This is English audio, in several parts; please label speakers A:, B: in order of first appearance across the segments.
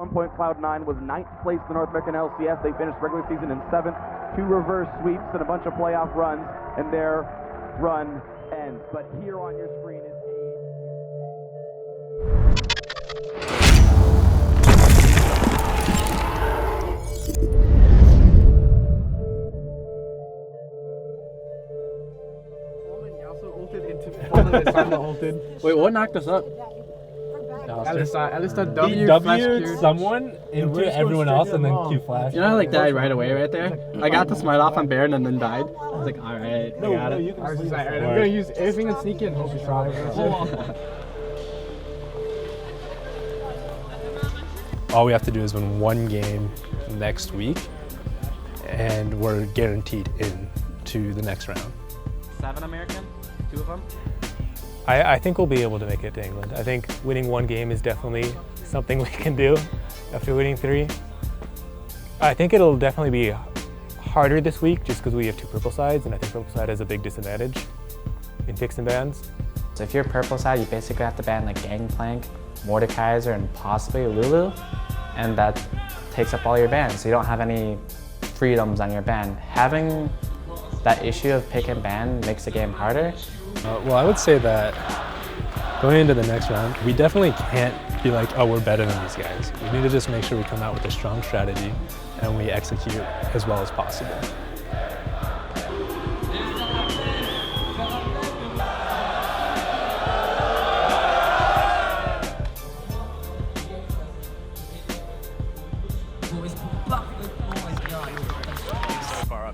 A: one point, Cloud9 was 9th place in the North American LCS. They finished regular season in 7th, 2 reverse sweeps and a bunch of playoff runs, and their run ends. But here on your screen is
B: Wait, what knocked us up?
C: Alistair
B: W
C: W'd someone into everyone else and then Q flash.
B: You know, I like died right away right there. I got the smite off on Baron and then died. I was like, all right, I got it.
C: I was just like,
D: I'm gonna use everything and sneak in. Hope you try.
C: All we have to do is win one game next week, and we're guaranteed into the next round.
B: 7 American? 2 of them?
C: I think we'll be able to make it to England. I think winning one game is definitely something we can do after winning 3. I think it'll definitely be harder this week just because we have 2 purple sides, and I think purple side has a big disadvantage in picks and bans.
E: So if you're purple side, you basically have to ban like Gangplank, Mordekaiser, and possibly Lulu, and that takes up all your bans, so you don't have any freedoms on your ban. Having that issue of pick and ban makes the game harder.
C: Well, I would say that going into the next round, we definitely can't be like, oh, we're better than these guys. We need to just make sure we come out with a strong strategy and we execute as well as possible.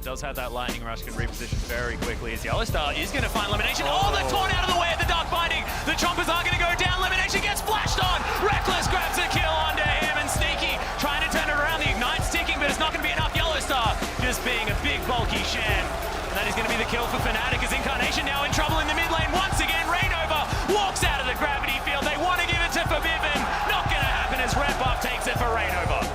F: Does have that lightning rush, can reposition very quickly as Yellowstar is going to find elimination. Oh, they're torn out of the way at the dark binding. The chompers are going to go down. Elimination gets flashed on. Reckless grabs a kill onto him, and Sneaky trying to turn it around. The ignite's ticking, but it's not going to be enough. Yellowstar just being a big bulky Shen. And that is going to be the kill for Fnatic as Incarnation now in trouble in the mid lane. Once again, Rainover walks out of the gravity field. They want to give it to Forbidden. Not going to happen as Red Buff takes it for Rainover.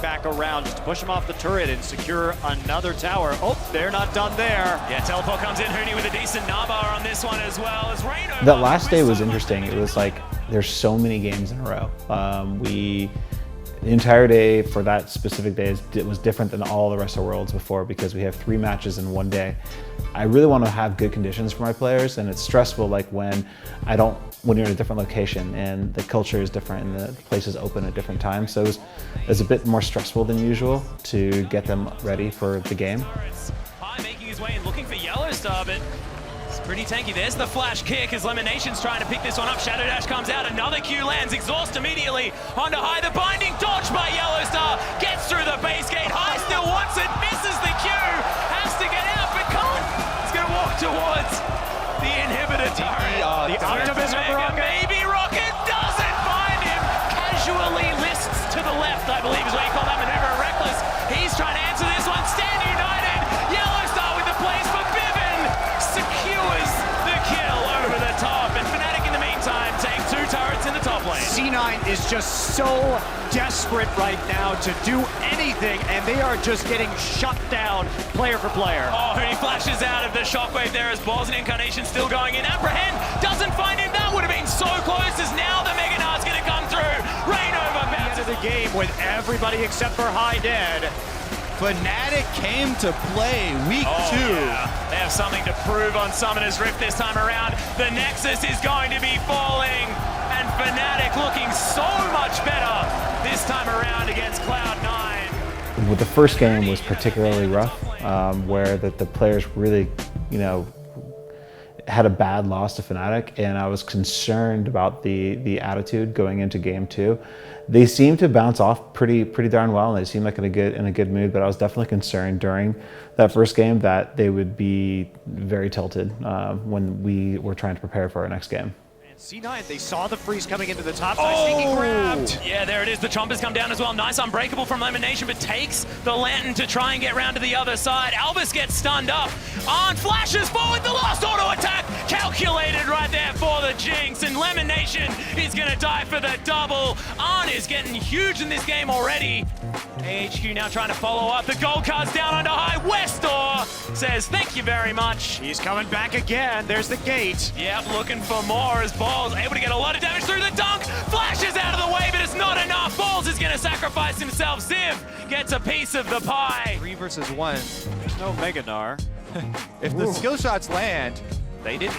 G: Back around just to push him off the turret and secure another tower. Oh, they're not done there.
F: Yeah, teleport comes in. Huni with a decent Nabar on this one as well. As Rainover.
H: That last day was interesting. It was like there's so many games in a row. The entire day for that specific day was different than all the rest of Worlds before because we have 3 matches in one day. I really want to have good conditions for my players, and it's stressful like when you're in a different location and the culture is different and the place is open at different times. So it was a bit more stressful than usual to get them ready for the game.
F: High making his way and looking for Yellowstar, but it's pretty tanky. There's the flash kick as Lemonation's trying to pick this one up. Shadow Dash comes out, another Q lands, exhaust immediately onto High. The binding dodged by Yellowstar, gets through the base gate. High still wants it, misses the Q, has to get out but can't. It's going to walk towards the inhibitor turret.
G: The optimism rocket.
F: Baby rocket doesn't find him. Casually lists to the left, I believe is what you call that maneuver. Reckless, he's trying to answer this one. Stand United. Yellowstar with the plays for Bivin. Secures the kill over the top. And Fnatic in the meantime take 2 turrets in the top lane.
G: C9 is just so desperate right now to do anything, and they are just getting shut down player for player.
F: Oh, Huni flashes out of the shockwave there as Balls and Incarnation still going in. Apprehend doesn't find him. That would have been so close as now the Mega Knight's going to come through. Rainover
G: End of the game with everybody except for High dead.
I: Fnatic came to play week 2.
F: Yeah. They have something to prove on Summoner's Rift this time around. The Nexus is going to be falling, and Fnatic looking so much better this time around against Cloud9.
H: Well, the first game was particularly rough, where the players really, had a bad loss to Fnatic, and I was concerned about the attitude going into game 2. They seemed to bounce off pretty darn well, and they seemed like in a good mood. But I was definitely concerned during that first game that they would be very tilted when we were trying to prepare for our next game.
G: C9, they saw the freeze coming into the top side. Sneaky grabbed.
F: Yeah, there it is. The Chompers come down as well. Nice unbreakable from Lemonation, but takes the Lantern to try and get round to the other side. Albus gets stunned up. Arn flashes forward. The last auto attack calculated right there for the Jinx. And Lemonation is going to die for the double. Arn is getting huge in this game already. AHQ now trying to follow up. The gold card's down under High. Westor says thank you very much.
G: He's coming back again. There's the gate.
F: Yep, looking for more as Balls able to get a lot of damage through the dunk. Flashes out of the way, but it's not enough. Balls is is going to sacrifice himself. Ziv gets a piece of the pie.
G: 3 versus 1. There's no Meganar. If the skill shots land,
F: They didn't.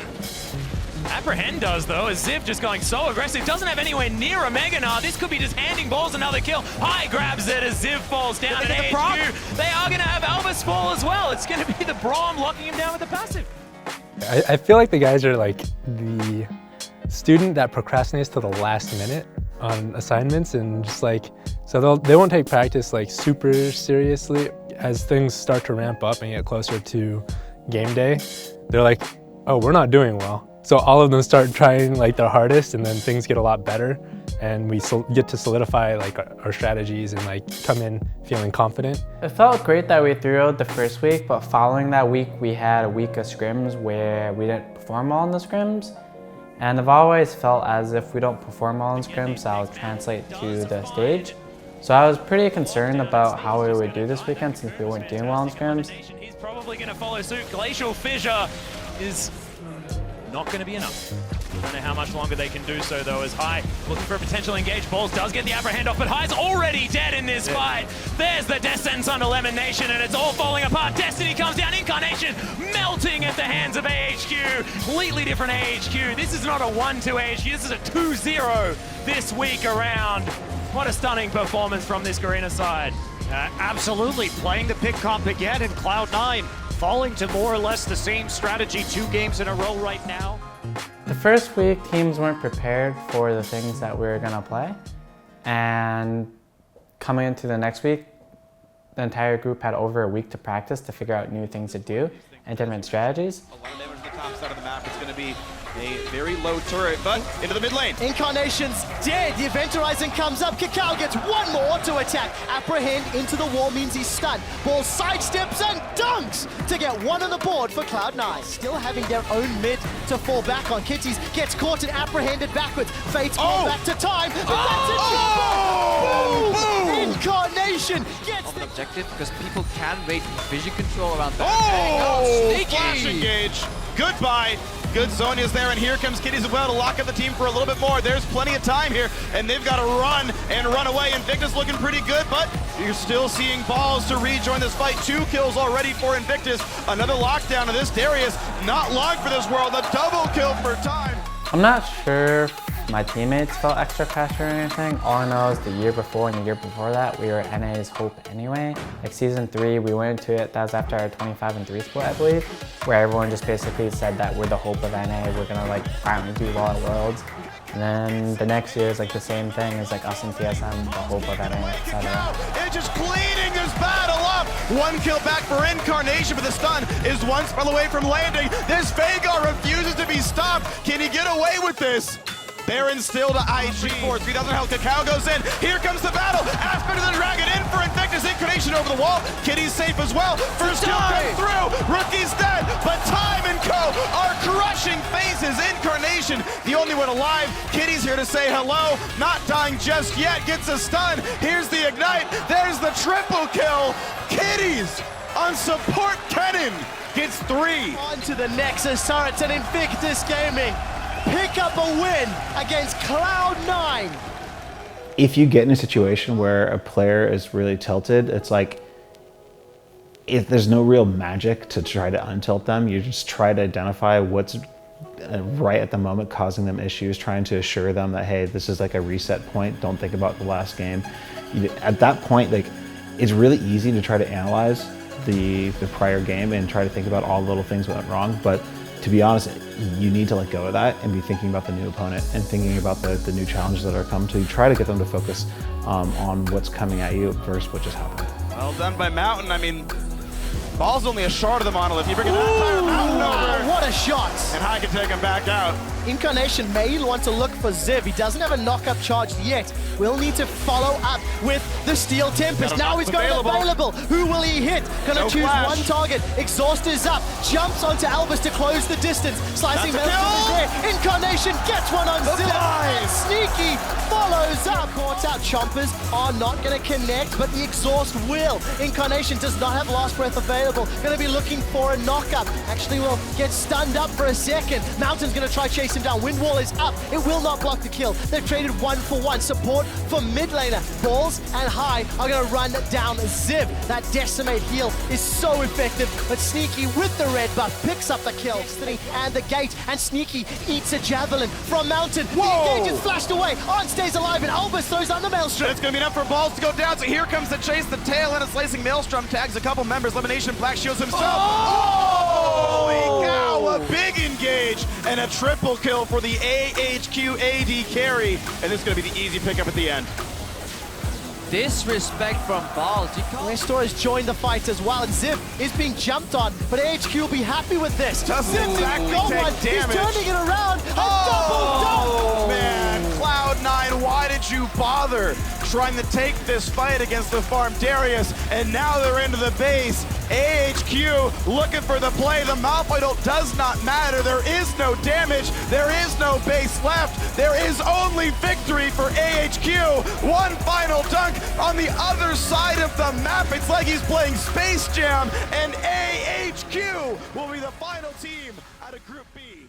F: Apprehend does though, as Ziv just going so aggressive. Doesn't have anywhere near a Meganar. This could be just handing balls another kill. High grabs it as Ziv falls down at HQ. They are going to have Elvis fall as well. It's going to be the Braum locking him down with the passive.
B: I feel like the guys are like the student that procrastinates to the last minute on assignments, and just like, so they won't take practice like super seriously. As things start to ramp up and get closer to game day, they're like, oh, we're not doing well. So all of them start trying like their hardest, and then things get a lot better, and we get to solidify like our strategies and like come in feeling confident.
E: It felt great that we threw out the first week, but following that week, we had a week of scrims where we didn't perform well in the scrims. And I've always felt as if we don't perform well in scrims, that'll translate to the stage. So I was pretty concerned about how we would do this weekend since we weren't doing well in scrims.
F: He's probably going to follow suit. Glacial Fissure is not going to be enough. Don't know how much longer they can do so though, as High looking for a potential engage. Balls does get the apprehend off, but High's already dead in this fight. There's the death sentence under Lemon Nation, and it's all falling apart. Destiny comes down, Incarnation melting at the hands of AHQ. Completely different AHQ. This is not a 1-2 AHQ, this is a 2-0 this week around. What a stunning performance from this Garena side.
G: absolutely playing the pick comp again, and Cloud9 falling to more or less the same strategy 2 games in a row right now.
E: The first week, teams weren't prepared for the things that we were gonna play. And coming into the next week, the entire group had over a week to practice to figure out new things to do and different strategies.
I: A lot of damage to the top side of the map. It's going to be a very low turret, but into the mid lane.
J: Incarnation's dead. The Event Horizon comes up. Kakao gets one more to attack. Apprehend into the wall means he's stunned. Ball sidesteps and dunks to get one on the board for Cloud9. Still having their own mid to fall back on. Kitties gets caught and apprehended backwards. Fate's called back to time. And that's a jumper! Boom! Incarnation gets
K: the objective because people can wait vision control around that.
I: Flash engage. Goodbye. Good Zonia's there, and here comes Kitties as well to lock up the team for a little bit more. There's plenty of time here, and they've got to run and run away. Invictus looking pretty good, but you're still seeing balls to rejoin this fight. 2 kills already for Invictus. Another lockdown of this. Darius, not long for this world. A double kill for time.
E: I'm not sure if my teammates felt extra pressure or anything. All I know is the year before and the year before that, we were NA's hope anyway. Like season 3, we went into it, that was after our 25-3 split, I believe, where everyone just basically said that we're the hope of NA, we're gonna like finally do well at Worlds. And then the next year is like the same thing, it's like us and TSM, the hope of NA, etc.
I: It's just cleaning this battle up. 1 kill back for Incarnation, but the stun is 1 spell away from landing. This Vhagar refuses to be stopped. Can he get away with this? Baron still to IG. 3,000 health. Kakao goes in. Here comes the battle. Aspen of the Dragon in for Invictus. Incarnation over the wall. Kitty's safe as well. First kill comes through. Rookie's dead, but Time and Co are crushing faces. Incarnation, the only one alive. Kitty's here to say hello. Not dying just yet. Gets a stun. Here's the ignite. There's the triple kill. Kitties on support cannon gets 3.
J: On to the Nexus turrets, and Invictus Gaming pick up a win against Cloud9.
H: If you get in a situation where a player is really tilted, it's like, if there's no real magic to try to untilt them, you just try to identify what's right at the moment causing them issues, trying to assure them that, hey, this is like a reset point, don't think about the last game. At that point, like, it's really easy to try to analyze the prior game and try to think about all the little things that went wrong, but to be honest, you need to let go of that and be thinking about the new opponent and thinking about the new challenges that are coming to you. Try to get them to focus on what's coming at you versus what just happened.
I: Well done by Mountain. I mean, ball's only a shard of the monolith. You bring an entire Mountain over.
J: What a shot!
I: And High can take him back out.
J: Incarnation may want to look for Ziv. He doesn't have a knock-up charged yet. We'll need to follow up with the Steel Tempest. Now he's going available. Who will he hit? Gonna choose one target. Exhaust is up. Jumps onto Elvis to close the distance. Slicing metal from there. Incarnation gets one on Ziv. And Sneaky follows up. Caught out. Chompers are not gonna connect, but the exhaust will. Incarnation does not have Last Breath available. available. Gonna be looking for a knockup. Actually will get stunned up for a second. Mountain's gonna try chase him down. Wind wall is up. It will not block the kill. They've traded 1-for-1. Support for mid laner. Balls and High are gonna run down Ziv. That decimate heal is so effective, but Sneaky with the red buff picks up the kill. Destiny and the gate, and Sneaky eats a javelin from Mountain.
I: Whoa!
J: The engage is flashed away. On stays alive, and Albus throws on the Maelstrom.
I: It's going to be enough for Balls to go down, so here comes the chase. The tail and a slicing Maelstrom tags a couple members. Elimination, Black shields himself. Oh! Holy cow, a big engage and a triple kill for the AHQ AD carry. And this is going to be the easy pickup at the end.
K: Disrespect from Balls.
J: Nestor has joined the fight as well, and Ziv is being jumped on, but AHQ will be happy with this.
I: Doesn't
J: Ziv
I: exactly
J: got
I: take
J: one.
I: damage.
J: He's turning it around. A
I: Oh,
J: double dunk.
I: man, Cloud9, why did you bother trying to take this fight against the farm Darius? And now they're into the base. AHQ looking for the play. The Malfoy does not matter. There is no damage. There is no base left. There is only victory for AHQ. One final dunk on the other side of the map. It's like he's playing Space Jam, and AHQ will be the final team out of Group B.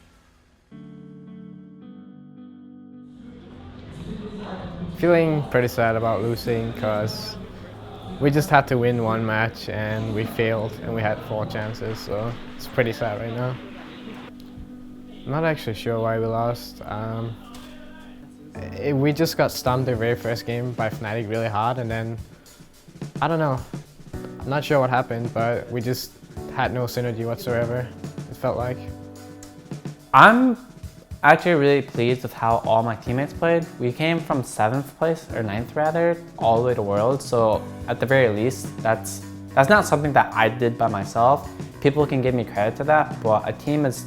D: Feeling pretty sad about losing because we just had to win one match and we failed and we had 4 chances, so it's pretty sad right now. I'm not actually sure why we lost. We just got stumped the very first game by Fnatic really hard, and then, I don't know. I'm not sure what happened, but we just had no synergy whatsoever, it felt like.
E: I'm actually really pleased with how all my teammates played. We came from 7th place, or 9th rather, all the way to Worlds, so at the very least, that's not something that I did by myself. People can give me credit to that, but a team is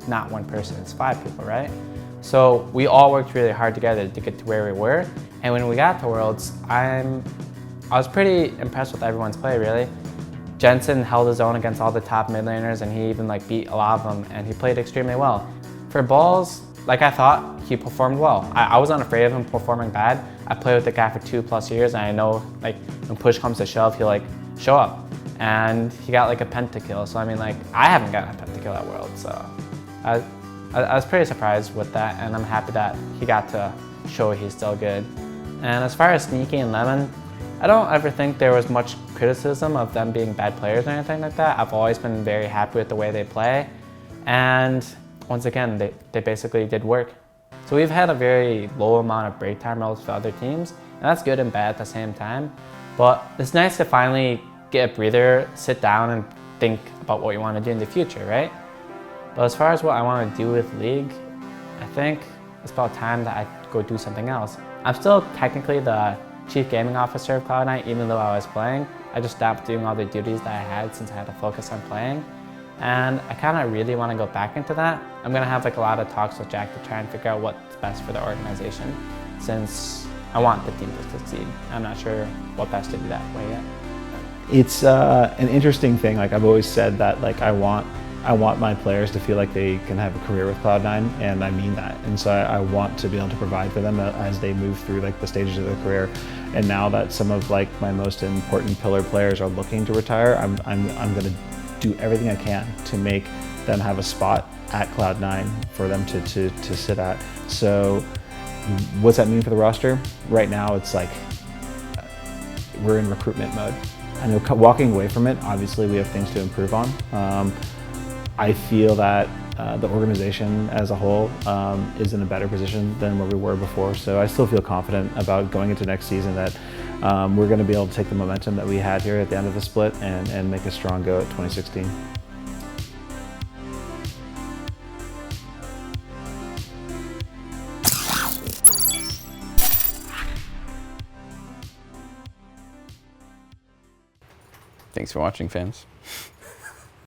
E: not one person, it's 5 people, right? So we all worked really hard together to get to where we were, and when we got to Worlds, I was pretty impressed with everyone's play, really. Jensen held his own against all the top mid laners, and he even beat a lot of them, and he played extremely well. For Balls, I thought he performed well. I wasn't afraid of him performing bad. I played with the guy for 2+ years, and I know when push comes to shove, he'll show up. And he got a pentakill, so I haven't gotten a pentakill at Worlds, so I was pretty surprised with that, and I'm happy that he got to show he's still good. And as far as Sneaky and Lemon, I don't ever think there was much criticism of them being bad players or anything like that. I've always been very happy with the way they play, and once again, they basically did work. So we've had a very low amount of break time relative to other teams, and that's good and bad at the same time. But it's nice to finally get a breather, sit down and think about what you want to do in the future, right? But as far as what I want to do with League, I think it's about time that I go do something else. I'm still technically the Chief Gaming Officer of Cloud9, even though I was playing. I just stopped doing all the duties that I had since I had to focus on playing. And I kind of really want to go back into that. I'm going to have a lot of talks with Jack to try and figure out what's best for the organization, since I want the team to succeed. I'm not sure what best to do that way yet.
H: It's an interesting thing. I've always said that I want my players to feel like they can have a career with Cloud9, and I mean that. And so I want to be able to provide for them as they move through the stages of their career. And now that some of my most important pillar players are looking to retire, I'm going to do everything I can to make them have a spot at Cloud9 for them to sit at. So what's that mean for the roster? Right now it's we're in recruitment mode. I know walking away from it, obviously we have things to improve on. I feel that the organization as a whole is in a better position than where we were before. So I still feel confident about going into next season that we're going to be able to take the momentum that we had here at the end of the split and make a strong go at 2016.
L: Thanks for watching, fans.